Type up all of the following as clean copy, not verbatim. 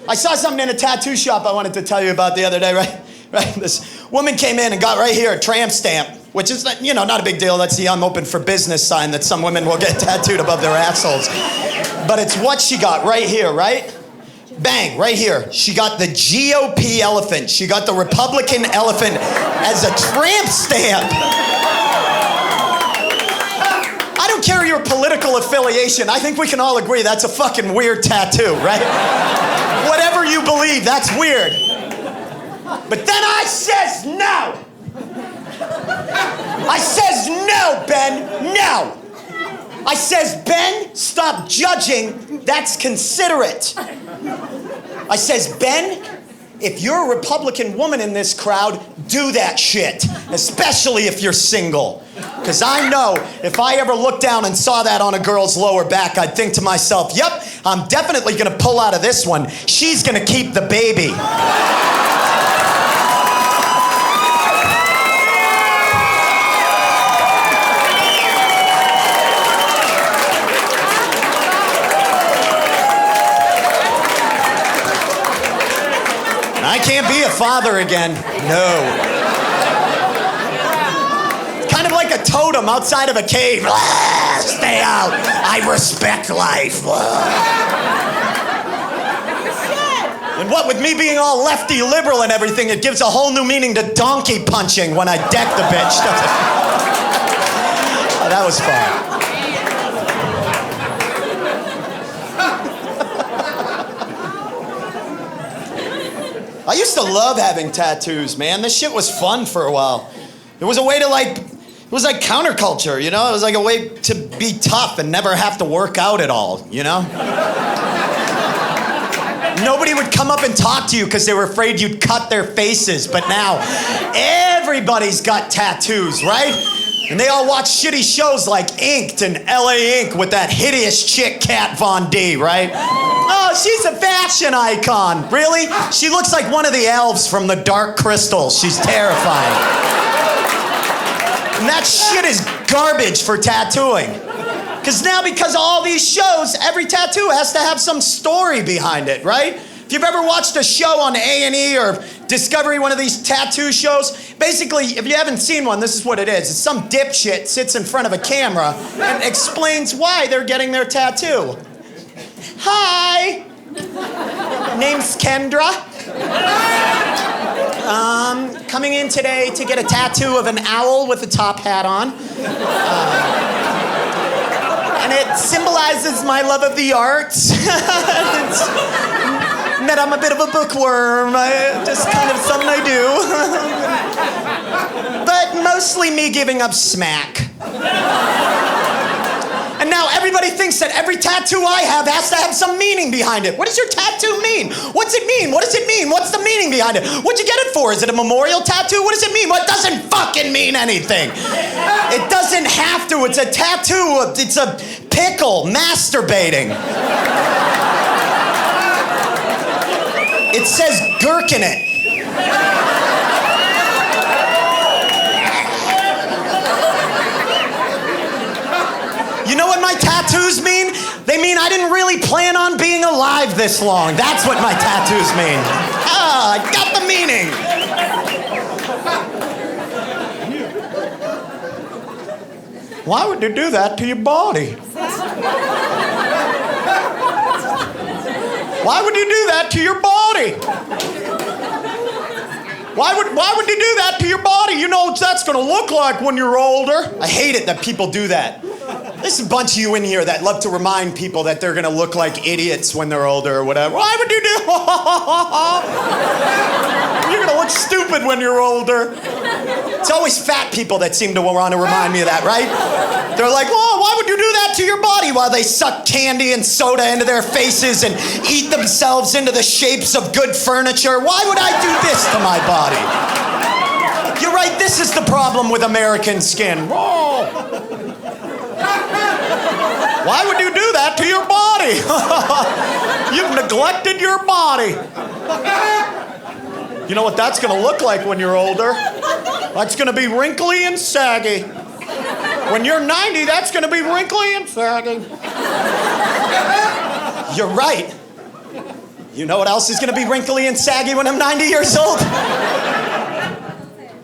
I saw something in a tattoo shop I wanted to tell you about the other day, right? This woman came in and got right here a tramp stamp, which is, not a big deal. That's the I'm open for business sign that some women will get tattooed above their assholes. But it's what she got right here, right? Bang, right here. She got the GOP elephant. She got the Republican elephant as a tramp stamp. I don't care your political affiliation. I think we can all agree that's a fucking weird tattoo, right? Whatever you believe, that's weird. But then I says no. I says no, Ben, no. I says, Ben, stop judging. That's considerate. I says, Ben, if you're a Republican woman in this crowd, do that shit, especially if you're single. Because I know if I ever looked down and saw that on a girl's lower back, I'd think to myself, yep, I'm definitely gonna pull out of this one. She's gonna keep the baby. I can't be a father again. No. Kind of like a totem outside of a cave. Stay out. I respect life. And what with me being all lefty liberal and everything, it gives a whole new meaning to donkey punching when I deck the bitch. Oh, that was fun. I used to love having tattoos, man. This shit was fun for a while. It was a way to it was like counterculture, It was like a way to be tough and never have to work out at all, Nobody would come up and talk to you because they were afraid you'd cut their faces. But now, everybody's got tattoos, right? And they all watch shitty shows like Inked and LA Ink with that hideous chick, Kat Von D, right? Oh, she's a fashion icon. Really? She looks like one of the elves from the Dark Crystal. She's terrifying. And that shit is garbage for tattooing. Because of all these shows, every tattoo has to have some story behind it, right? If you've ever watched a show on A&E or Discovery, one of these tattoo shows, basically, if you haven't seen one, this is what it is. It's some dipshit sits in front of a camera and explains why they're getting their tattoo. Hi, name's Kendra. Coming in today to get a tattoo of an owl with a top hat on. And it symbolizes my love of the arts. That I'm a bit of a bookworm. Just kind of something I do. But mostly me giving up smack. And now everybody thinks that every tattoo I have has to have some meaning behind it. What does your tattoo mean? What's it mean? What does it mean? What's the meaning behind it? What'd you get it for? Is it a memorial tattoo? What does it mean? Well, it doesn't fucking mean anything. It doesn't have to. It's a tattoo. It's a pickle masturbating. It says Gherk in it. You know what my tattoos mean? They mean I didn't really plan on being alive this long. That's what my tattoos mean. Ah, I got the meaning. Why would you do that to your body? Why would you do that to your body? Why would you do that to your body? You know what that's gonna look like when you're older. I hate it that people do that. There's a bunch of you in here that love to remind people that they're gonna look like idiots when they're older or whatever. Why would you do? You're gonna look stupid when you're older. It's always fat people that seem to want to remind me of that, right? They're like, oh, why would you do that to your body while they suck candy and soda into their faces and eat themselves into the shapes of good furniture? Why would I do this to my body? You're right, this is the problem with American skin. Whoa. Why would you do that to your body? You've neglected your body. You know what that's gonna look like when you're older? That's gonna be wrinkly and saggy. When you're 90, that's gonna be wrinkly and saggy. You're right. You know what else is gonna be wrinkly and saggy when I'm 90 years old?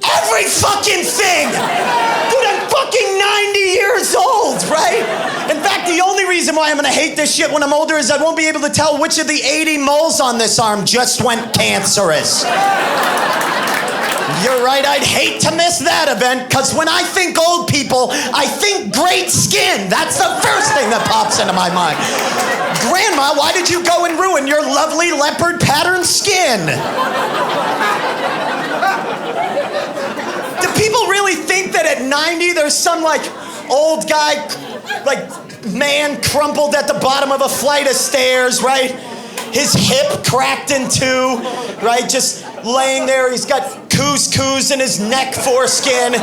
Every fucking thing! Dude, I'm fucking 90 years old, right? In fact, the only reason why I'm gonna hate this shit when I'm older is I won't be able to tell which of the 80 moles on this arm just went cancerous. You're right, I'd hate to miss that event, because when I think old people, I think great skin. That's the first thing that pops into my mind. Grandma, why did you go and ruin your lovely leopard pattern skin? Do people really think that at 90 there's some like old guy, like man crumpled at the bottom of a flight of stairs, right? His hip cracked in two, right? Just laying there. He's got couscous in his neck foreskin.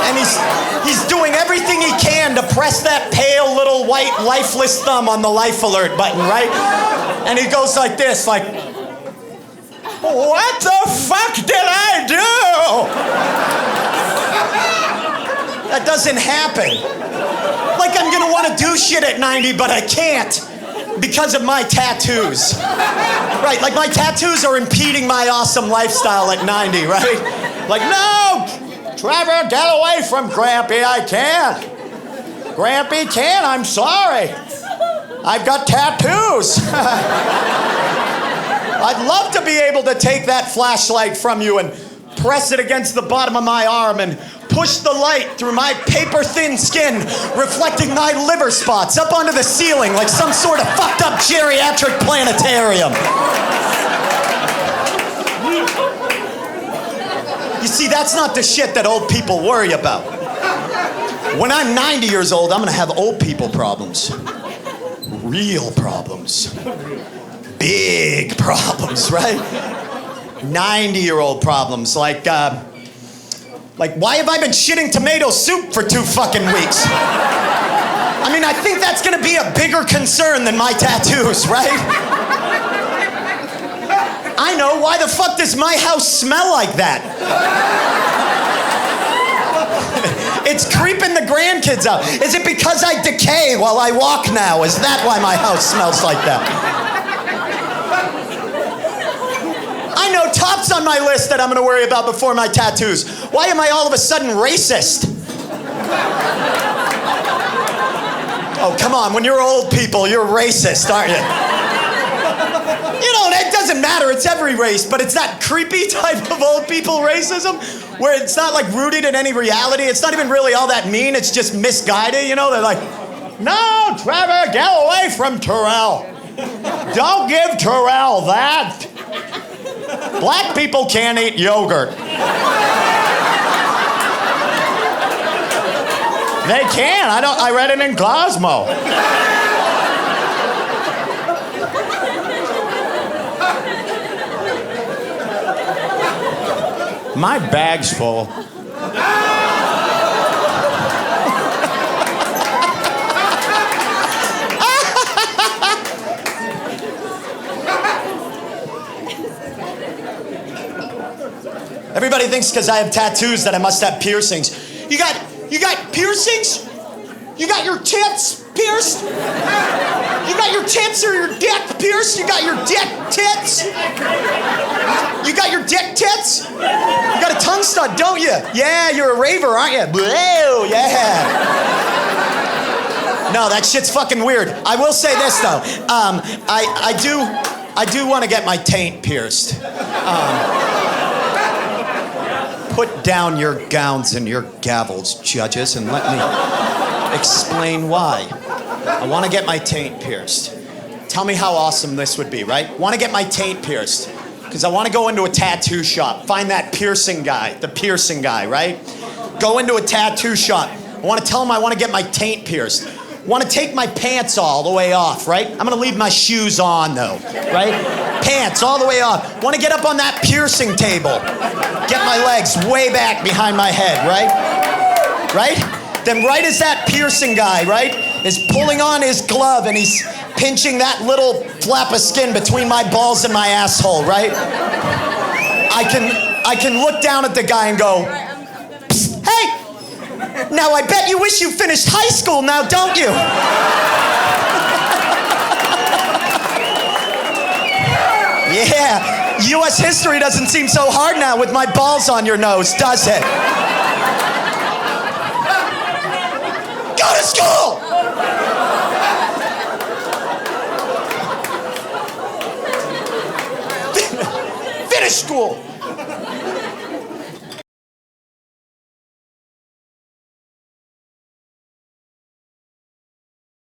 And he's doing everything he can to press that pale little white lifeless thumb on the life alert button, right? And he goes like this, like, what the fuck did I do? That doesn't happen. Like I'm gonna wanna do shit at 90, but I can't because of my tattoos. Right, like my tattoos are impeding my awesome lifestyle at 90, right? Like, no, Trevor, get away from Grampy, I can't. Grampy can't, I'm sorry. I've got tattoos. I'd love to be able to take that flashlight from you and press it against the bottom of my arm and push the light through my paper-thin skin, reflecting my liver spots up onto the ceiling like some sort of fucked up geriatric planetarium. You see, that's not the shit that old people worry about. When I'm 90 years old, I'm gonna have old people problems. Real problems. Big problems, right? 90-year-old problems, like why have I been shitting tomato soup for 2 fucking weeks? I mean, I think that's gonna be a bigger concern than my tattoos, right? I know, why the fuck does my house smell like that? It's creeping the grandkids out. Is it because I decay while I walk now? Is that why my house smells like that? I know, top's on my list that I'm gonna worry about before my tattoos. Why am I all of a sudden racist? Oh, come on, when you're old people, you're racist, aren't you? You know, it doesn't matter, it's every race, but it's that creepy type of old people racism where it's not like rooted in any reality. It's not even really all that mean, it's just misguided, you know? They're like, no, Trevor, get away from Terrell. Don't give Terrell that. Black people can't eat yogurt. They can. I read it in Cosmo. My bag's full. Everybody thinks because I have tattoos that I must have piercings. You got piercings? You got your tits pierced? You got your tits or your dick pierced? You got your dick tits? You got your dick tits? You got a tongue stud, don't you? Yeah, you're a raver, aren't you? Whoa, yeah. No, that shit's fucking weird. I will say this though. I do want to get my taint pierced. Put down your gowns and your gavels, judges, and let me explain why. I want to get my taint pierced. Tell me how awesome this would be, right? Want to get my taint pierced because I want to go into a tattoo shop, find that piercing guy, the piercing guy, right? Go into a tattoo shop. I want to tell him I want to get my taint pierced. Want to take my pants all the way off, right? I'm gonna leave my shoes on though, right? Pants all the way off. Want to get up on that piercing table. Get my legs way back behind my head, right? Right? Then right as that piercing guy, right, is pulling on his glove and he's pinching that little flap of skin between my balls and my asshole, right? I can look down at the guy and go, hey! Now, I bet you wish you finished high school now, don't you? Yeah, U.S. history doesn't seem so hard now with my balls on your nose, does it? Go to school! Finish school!